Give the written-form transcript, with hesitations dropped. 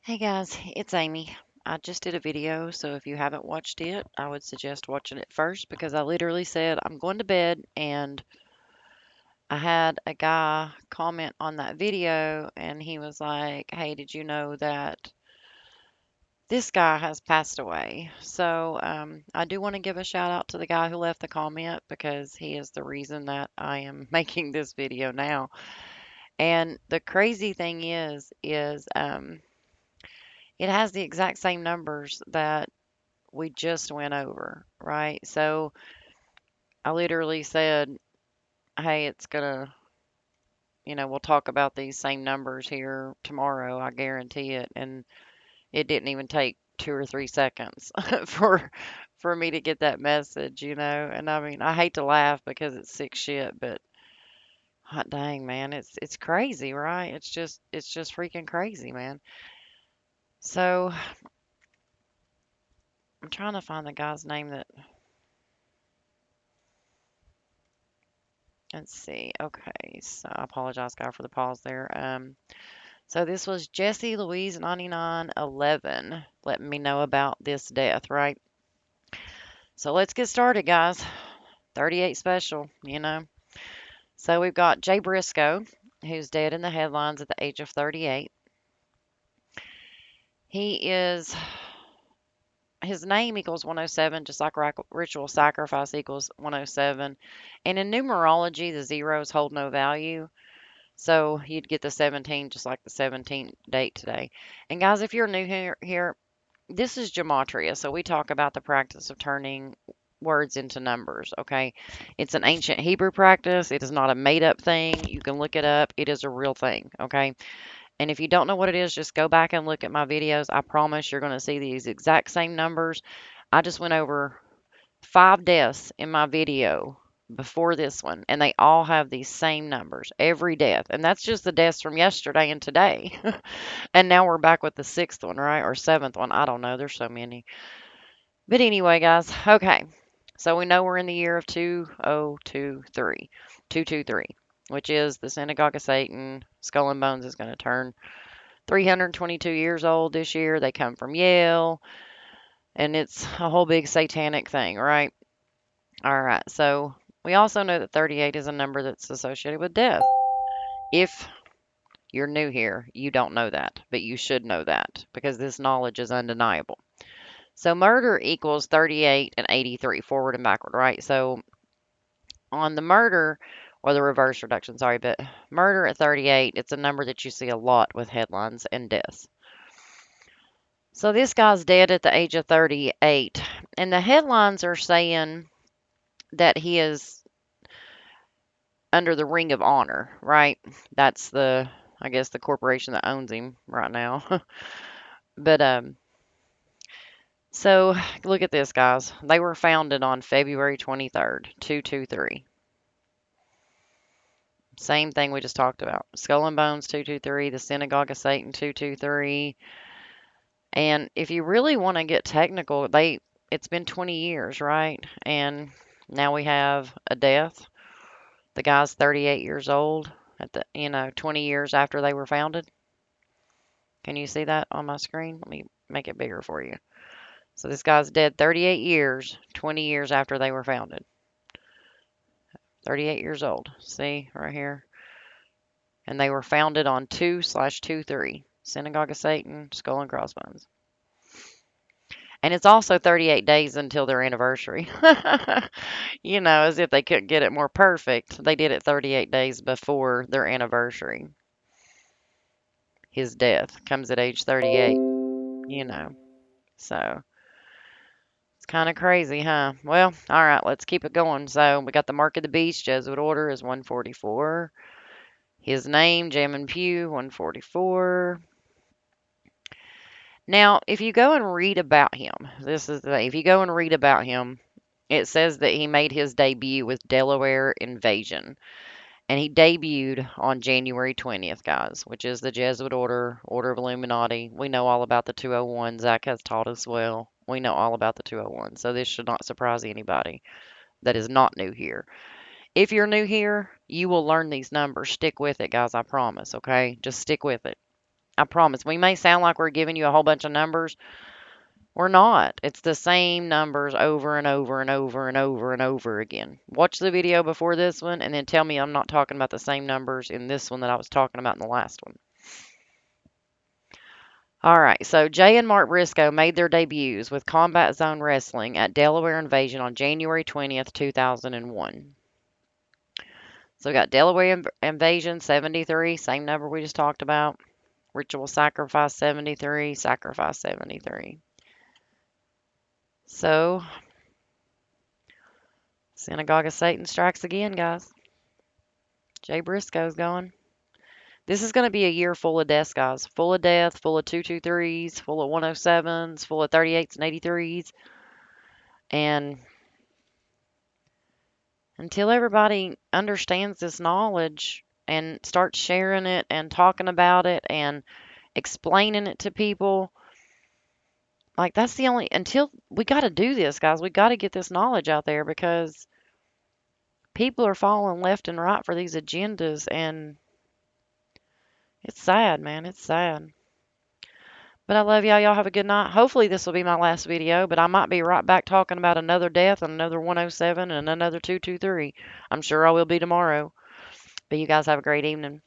Hey guys, it's Amy. I just did a video, so if you haven't watched it, I would suggest watching it first because I literally said I'm going to bed and I had a guy comment on that video and he was like, "Hey, did you know that this guy has passed away?" So, I do want to give a shout out to the guy who left the comment because he is the reason that I am making this video now. And the crazy thing is, it has the exact same numbers that we just went over, right? So I literally said, hey, it's gonna, we'll talk about these same numbers here tomorrow. I guarantee it. And it didn't even take 2 or 3 seconds for me to get that message. And I mean, I hate to laugh because it's sick shit, but hot dang, man, it's crazy, right? It's just freaking crazy, man. So I'm trying to find the guy's name that. Let's see. Okay, so I apologize, guy, for the pause there. So this was Jesse Louise 9911 letting me know about this death, right? So let's get started, guys. 38 special. So we've got Jay Briscoe, who's dead in the headlines at the age of 38. He is, his name equals 107, just like ritual sacrifice equals 107. And in numerology, the zeros hold no value. So you'd get the 17, just like the 17th date today. And guys, if you're new here, this is gematria. So we talk about the practice of turning words into numbers, okay? It's an ancient Hebrew practice. It is not a made up thing. You can look it up. It is a real thing, okay? And if you don't know what it is, just go back and look at my videos. I promise you're going to see these exact same numbers. I just went over 5 deaths in my video before this one, and they all have these same numbers, every death. And that's just the deaths from yesterday and today. And now we're back with the sixth one, right? Or seventh one. I don't know. There's so many. But anyway, guys, okay. So we know we're in the year of 2023, 223, which is the synagogue of Satan. Skull and Bones is going to turn 322 years old this year. They come from Yale, and it's a whole big satanic thing, right? All right. So we also know that 38 is a number that's associated with death. If you're new here, you don't know that, but you should know that because this knowledge is undeniable. So murder equals 38 and 83, forward and backward, right? So on the murder, or the reverse reduction, sorry, but murder at 38, it's a number that you see a lot with headlines and deaths. So this guy's dead at the age of 38, and the headlines are saying that he is under the Ring of Honor, right? That's I guess, the corporation that owns him right now. But so look at this, guys. They were founded on February 23rd, 223. Same thing we just talked about. Skull and Bones 223, the Synagogue of Satan 223. And if you really want to get technical, it's been 20 years, right? And now we have a death. The guy's 38 years old at 20 years after they were founded. Can you see that on my screen? Let me make it bigger for you. So this guy's dead 38 years, 20 years after they were founded. 38 years old. See right here? And they were founded on 2/23. Synagogue of Satan, Skull and Crossbones. And it's also 38 days until their anniversary. As if they couldn't get it more perfect. They did it 38 days before their anniversary. His death comes at age 38, you know. So it's kind of crazy, huh? Well, all right, let's keep it going. So we got the Mark of the Beast, Jesuit Order is 144. His name, Jamin Pugh, 144. Now, if you go and read about him, this is the thing. If you go and read about him, it says that he made his debut with Delaware Invasion. And he debuted on January 20th, guys, which is the Jesuit Order, Order of Illuminati. We know all about the 201. Zach has taught us well. We know all about the 201. So this should not surprise anybody that is not new here. If you're new here, you will learn these numbers. Stick with it, guys. I promise, okay? Just stick with it. I promise. We may sound like we're giving you a whole bunch of numbers. We're not. It's the same numbers over and over and over and over and over again. Watch the video before this one and then tell me I'm not talking about the same numbers in this one that I was talking about in the last one. All right, so Jay and Mark Briscoe made their debuts with Combat Zone Wrestling at Delaware Invasion on January 20th, 2001. So we got Delaware Invasion 73, same number we just talked about. Ritual Sacrifice 73, Sacrifice 73. So, Synagogue of Satan strikes again, guys. Jay Briscoe's gone. This is going to be a year full of deaths, guys. Full of death, full of 223s, full of 107s, full of 38s and 83s. And until everybody understands this knowledge and starts sharing it and talking about it and explaining it to people, like that's the only, until we got to do this, guys. We got to get this knowledge out there because people are falling left and right for these agendas, and it's sad, man. It's sad. But I love y'all. Y'all have a good night. Hopefully this will be my last video, but I might be right back talking about another death and another 107 and another 223. I'm sure I will be tomorrow. But you guys have a great evening.